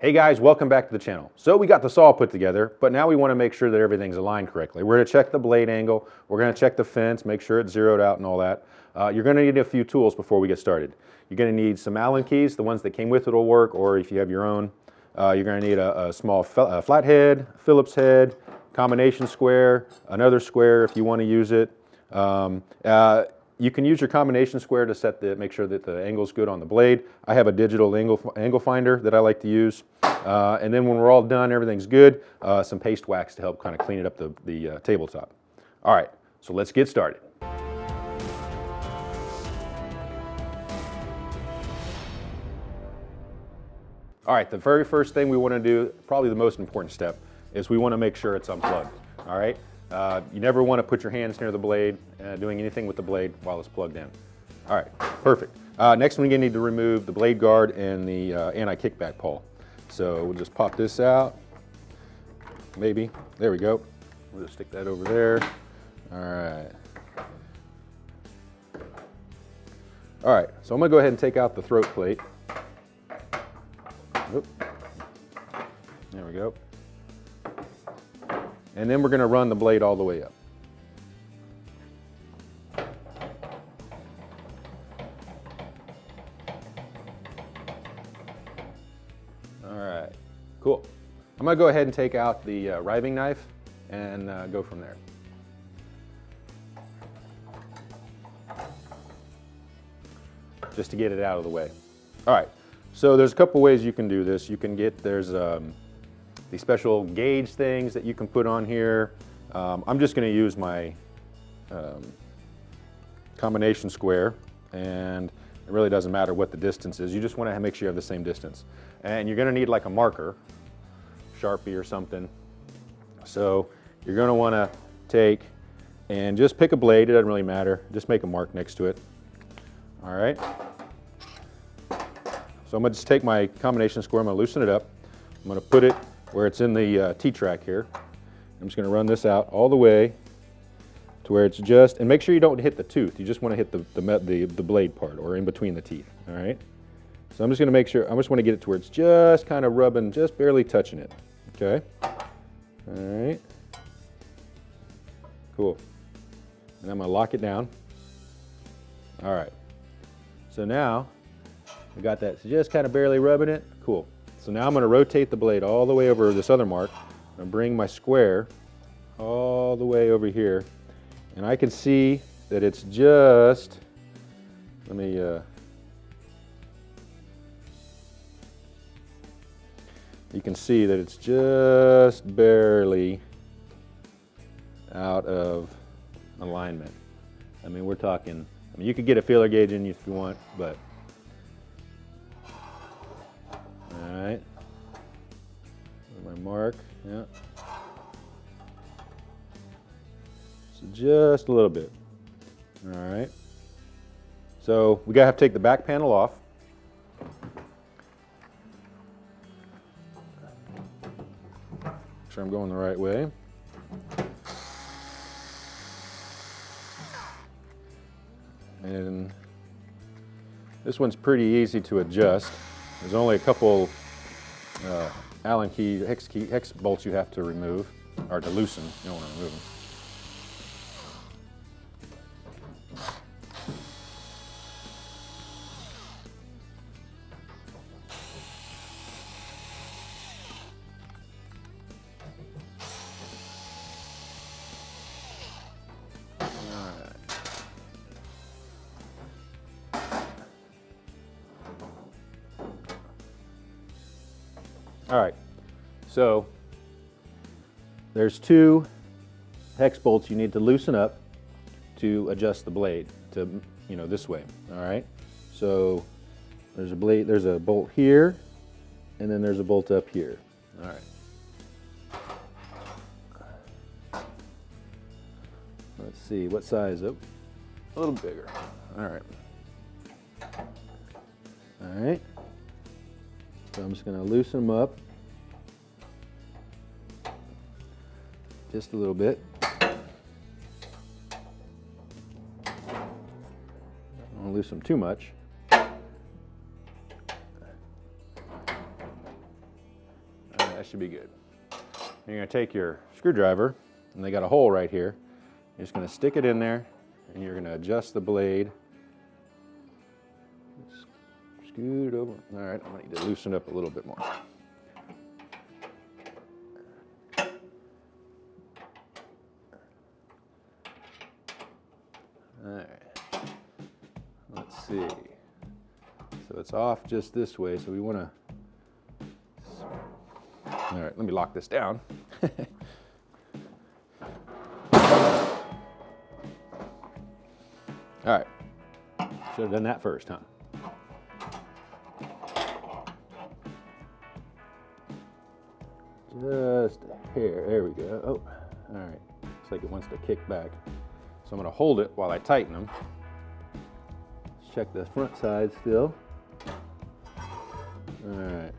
Hey guys, welcome back to the channel. So we got the saw put together, but now we want to make sure that everything's aligned correctly. We're going to check the blade angle, we're going to check the fence, make sure it's zeroed out and all that. You're going to need a few tools before we get started. You're going to need some Allen keys, the ones that came with it will work, or if you have your own. You're going to need a small flathead, Phillips head, combination square, another square if you want to use it. You can use your combination square to make sure that the angle's good on the blade. I have a digital angle finder that I like to use. And then when we're all done, everything's good, some paste wax to help kind of clean it up the tabletop. All right, so let's get started. All right, the very first thing we want to do, probably the most important step, is we want to make sure it's unplugged. All right, you never want to put your hands near the blade, doing anything with the blade while it's plugged in. All right, perfect. Next, we're going to need to remove the blade guard and the anti-kickback pawl. So we'll just pop this out, maybe. There we go. We'll just stick that over there. All right. All right, so I'm going to go ahead and take out the throat plate. Oop. There we go. And then we're going to run the blade all the way up. All right, cool. I'm going to go ahead and take out the riving knife and go from there. Just to get it out of the way. All right, so there's a couple ways you can do this. You can get, there's the special gauge things that you can put on here. I'm just going to use my combination square, and it really doesn't matter what the distance is. You just want to make sure you have the same distance. And you're going to need like a marker, Sharpie or something. So you're going to want to take and just pick a blade. It doesn't really matter. Just make a mark next to it. All right. So I'm going to just take my combination square. I'm going to loosen it up. I'm going to put it where it's in the T-track here. I'm just going to run this out all the way to where it's just, and make sure you don't hit the tooth. You just want to hit the blade part or in between the teeth. All right. So I'm just going to make sure, I just want to get it to where it's just kind of rubbing, just barely touching it. Okay. All right. Cool. And I'm going to lock it down. All right. So now we got that just kind of barely rubbing it. Cool. So now I'm going to rotate the blade all the way over this other mark. I'm going to bring my square all the way over here. And I can see that it's just, let me, you can see that it's just barely out of alignment. I mean, we're talking, I mean, you could get a feeler gauge in if you want, but. All right. My mark, yeah. So just a little bit. All right. So we gotta have to take the back panel off. Make sure I'm going the right way. And this one's pretty easy to adjust. There's only a couple Allen key, hex bolts you have to remove, or to loosen. You don't want to remove them. All right, so there's two hex bolts you need to loosen up to adjust the blade to, you know, this way. All right, so there's a bolt here, and then there's a bolt up here. All right. Let's see, what size? Oh, a little bigger. All right. All right. So I'm just going to loosen them up just a little bit. I don't want to loosen them too much. That should be good. You're going to take your screwdriver, and they got a hole right here. You're just going to stick it in there, and you're going to adjust the blade. Scoot over. All right, I'm going to need to loosen up a little bit more. All right, let's see. So it's off just this way, so we want to... All right, let me lock this down. All right, should have done that first, huh? Just a hair, there we go. Oh, all right, looks like it wants to kick back. So I'm gonna hold it while I tighten them. Let's check the front side still. All right.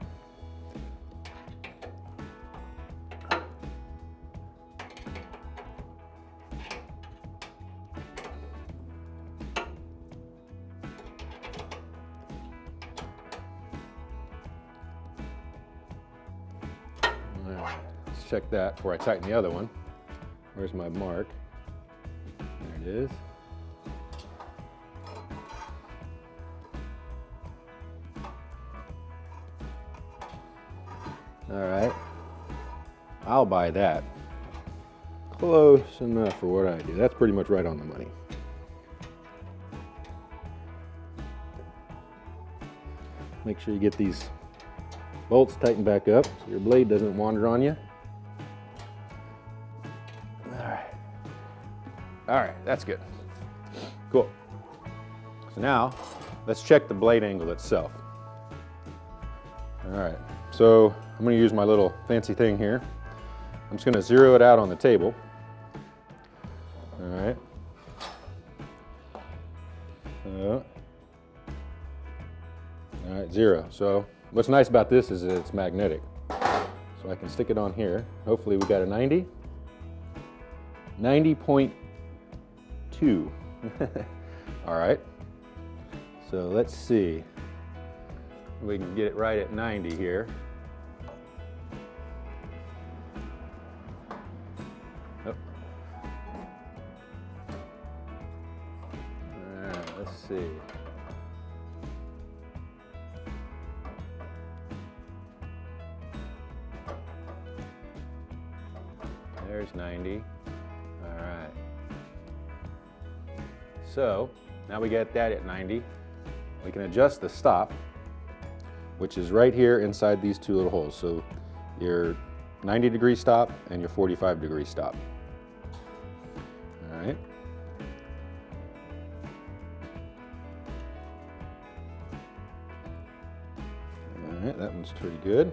Let's check that before I tighten the other one. Where's my mark? There it is. All right, I'll buy that. Close enough for what I do. That's pretty much right on the money. Make sure you get these bolts tightened back up so your blade doesn't wander on you. All right, that's good. Cool. So now, let's check the blade angle itself. All right, so I'm gonna use my little fancy thing here. I'm just gonna zero it out on the table. All right. So, all right, 0. So what's nice about this is that it's magnetic. So I can stick it on here. Hopefully we got a 90. 90.2. All right. So let's see. We can get it right at 90 here. Oh. All right, let's see. There's 90. All right. So now we get that at 90. We can adjust the stop, which is right here inside these two little holes. So your 90-degree stop and your 45-degree stop. All right. All right, that one's pretty good.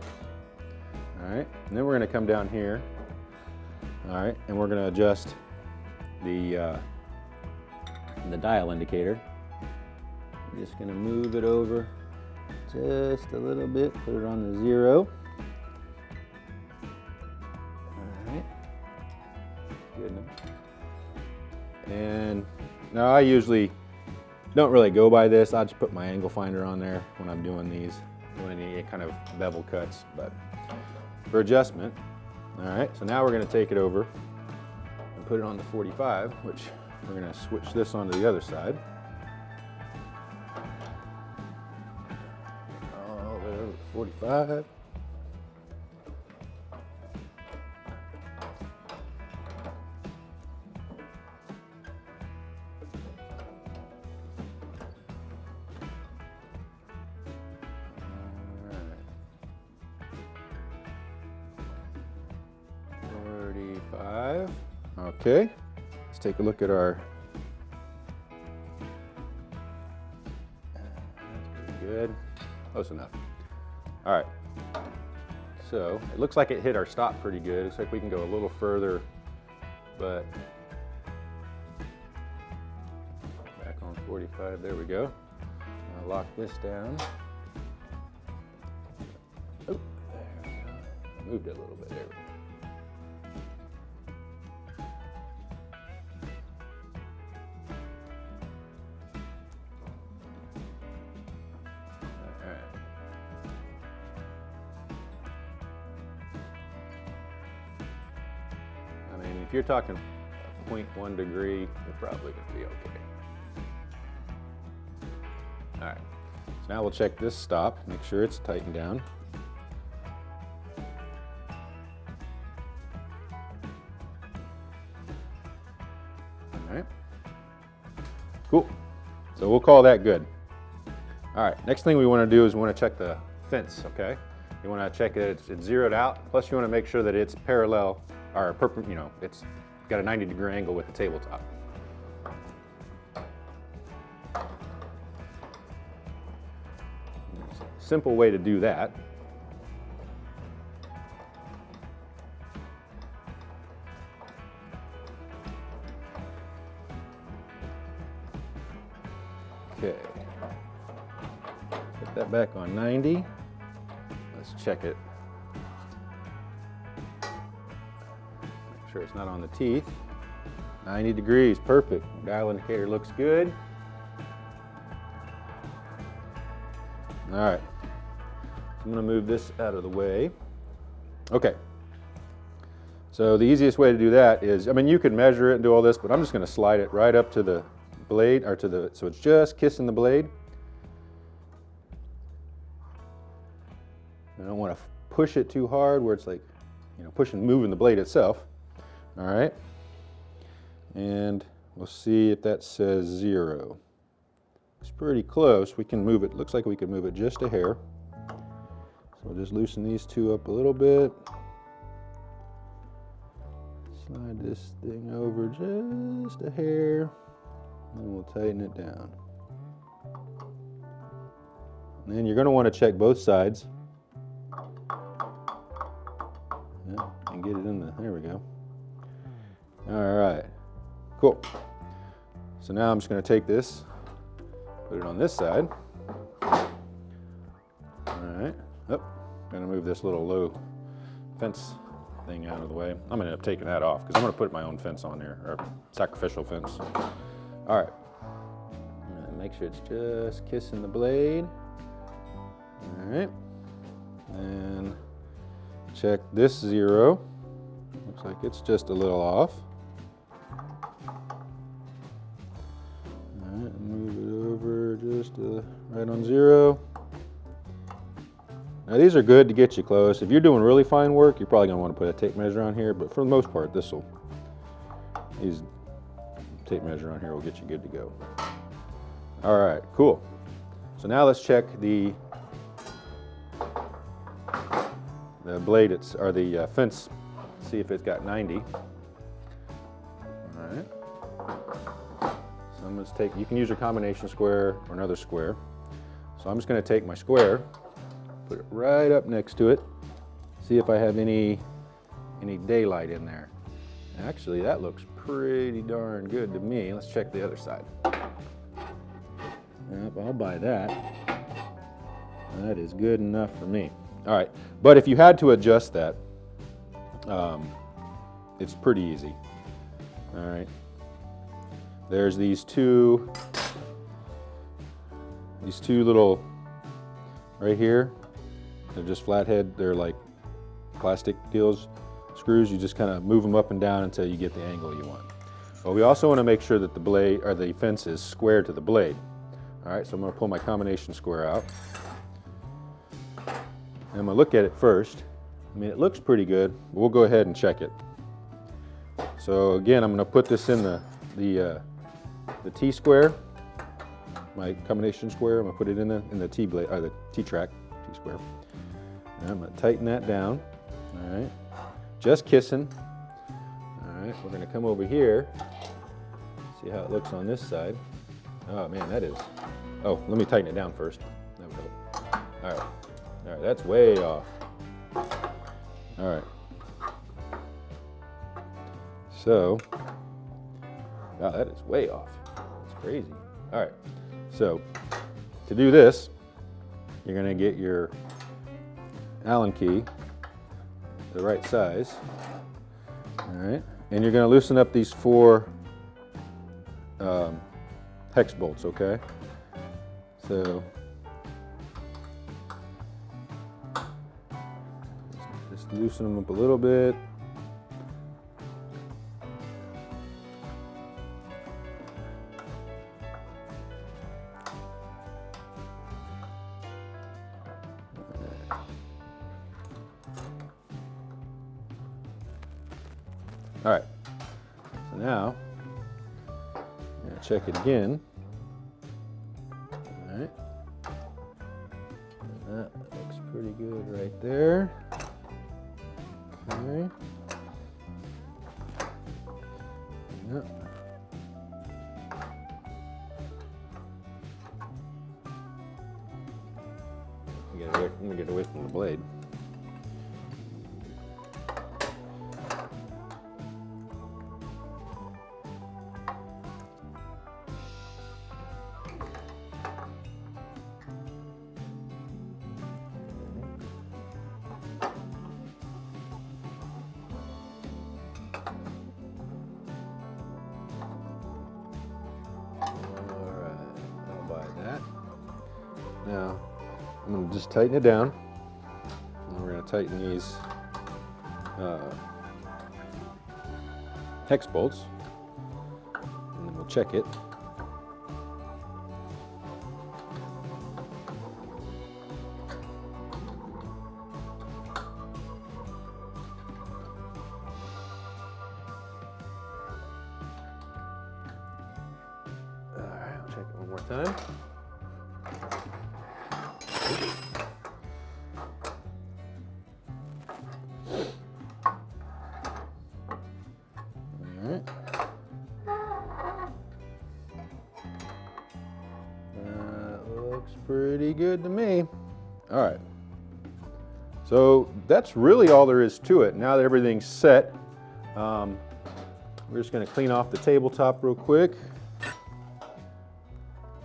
All right, and then we're going to come down here. All right, and we're going to adjust the dial indicator. I'm just going to move it over just a little bit, put it on the 0. All right, good enough. And now I usually don't really go by this. I just put my angle finder on there when I'm doing any kind of bevel cuts, but for adjustment. All right, so now we're going to take it over and put it on the 45, which we're going to switch this onto the other side. All the way over to 45. Okay, let's take a look at our, that's pretty good, close enough. All right, so it looks like it hit our stop pretty good. Looks like we can go a little further, but back on 45, there we go. I'll lock this down. Oh, there we go. Moved it a little bit, there we go. if you're talking 0.1 degree, you're probably gonna be okay. All right, so now we'll check this stop, make sure it's tightened down. All right, cool. So we'll call that good. All right, next thing we want to do is we want to check the fence, okay? You want to check that it's zeroed out, plus you want to make sure that it's parallel, or you know, it's got a 90-degree angle with the tabletop. Simple way to do that. Okay. Put that back on 90. Let's check it. Make sure it's not on the teeth. 90 degrees, perfect. Dial indicator looks good. All right, so I'm gonna move this out of the way. Okay, so the easiest way to do that is, I mean, you could measure it and do all this, but I'm just gonna slide it right up to the blade, or to the, so it's just kissing the blade. I don't want to push it too hard where it's like, you know, moving the blade itself. All right, and we'll see if that says 0. It's pretty close. We can move it. Looks like we could move it just a hair. So we'll just loosen these two up a little bit. Slide this thing over just a hair, and we'll tighten it down. And then you're going to want to check both sides. Yeah, and get it in the, there we go. All right, cool. So now I'm just going to take this, put it on this side. All right, oh, going to move this little low fence thing out of the way. I'm going to end up taking that off because I'm going to put my own fence on there, or sacrificial fence. All right, make sure it's just kissing the blade. All right, and check this 0. Looks like it's just a little off. All right, move it over just right on 0. Now these are good to get you close. If you're doing really fine work, you're probably gonna want to put a tape measure on here, but for the most part, these tape measure on here will get you good to go. All right, cool. So now let's check the blade, or the fence, see if it's got 90. All right. So I'm going to take, you can use your combination square or another square. So I'm just going to take my square, put it right up next to it, see if I have any daylight in there. Actually, that looks pretty darn good to me. Let's check the other side. Yep, I'll buy that. That is good enough for me. All right, but if you had to adjust that, it's pretty easy. All right, there's these two little, right here, they're just flathead, they're like plastic deals, screws. You just kind of move them up and down until you get the angle you want. But we also want to make sure that the blade, or the fence, is square to the blade. All right, so I'm going to pull my combination square out. And I'm going to look at it first. I mean, it looks pretty good, but we'll go ahead and check it. So again, I'm going to put this in the T-square, my combination square. I'm going to put it in the T-blade, or the T-track, T-square. And I'm going to tighten that down. All right, just kissing. All right, we're going to come over here, see how it looks on this side. Oh man, that is, oh, let me tighten it down first. That would help. All right. All right, that's way off. All right. So, wow, that is way off. That's crazy. All right. So, to do this, you're going to get your Allen key, the right size. All right. And you're going to loosen up these 4 hex bolts, okay? So, just loosen them up a little bit. All right, so now I'm gonna check it again. All right, that looks pretty good right there. Okay. Yep. I'm gonna get away from the blade. Now, I'm going to just tighten it down, and we're going to tighten these hex bolts, and then we'll check it. All right, I'll check it one more time. Looks pretty good to me. All right, so that's really all there is to it. Now that everything's set, we're just going to clean off the tabletop real quick,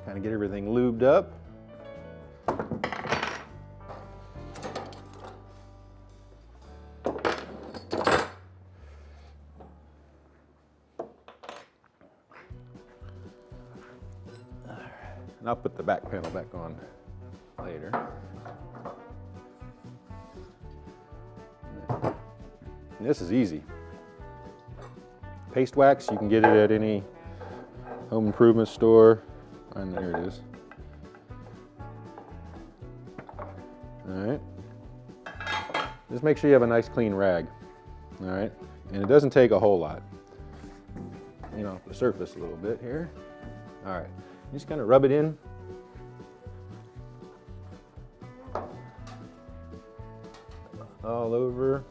kind of get everything lubed up. And I'll put the back panel back on later. And this is easy. Paste wax, you can get it at any home improvement store. And there it is. All right. Just make sure you have a nice clean rag. All right. And it doesn't take a whole lot. Clean off the surface a little bit here. All right. Just kind of rub it in. All over.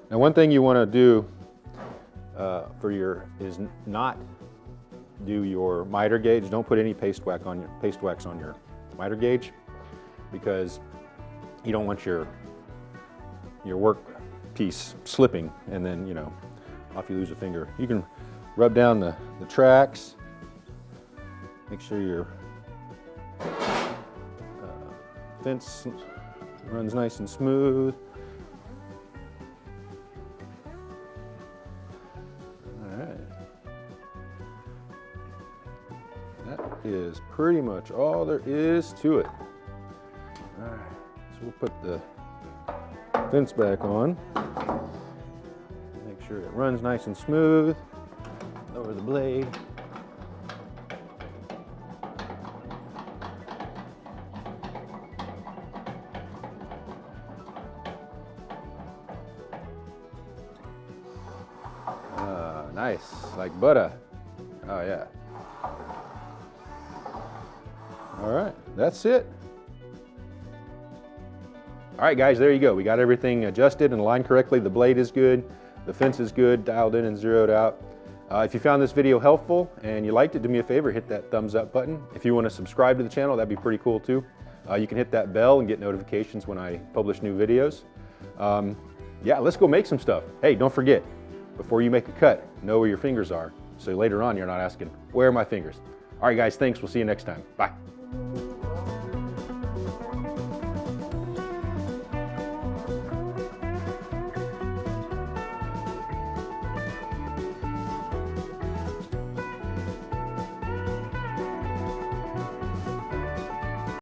Now, one thing you want to do is not do your miter gauge. Don't put any paste wax on your miter gauge, because you don't want your work piece slipping and then, you know, off you lose a finger. You can rub down the tracks, make sure your fence runs nice and smooth. All right, that is pretty much all there is to it. All right, so we'll put the fence back on. Make sure it runs nice and smooth. Lower the blade. Nice, like butter. Oh yeah. All right, that's it. All right, guys, there you go. We got everything adjusted and aligned correctly. The blade is good. The fence is good, dialed in and zeroed out. If you found this video helpful and you liked it, do me a favor, hit that thumbs up button. If you want to subscribe to the channel, that'd be pretty cool too. You can hit that bell and get notifications when I publish new videos. Yeah, let's go make some stuff. Hey, don't forget, before you make a cut, know where your fingers are, so later on you're not asking, where are my fingers? All right, guys, thanks. We'll see you next time. Bye.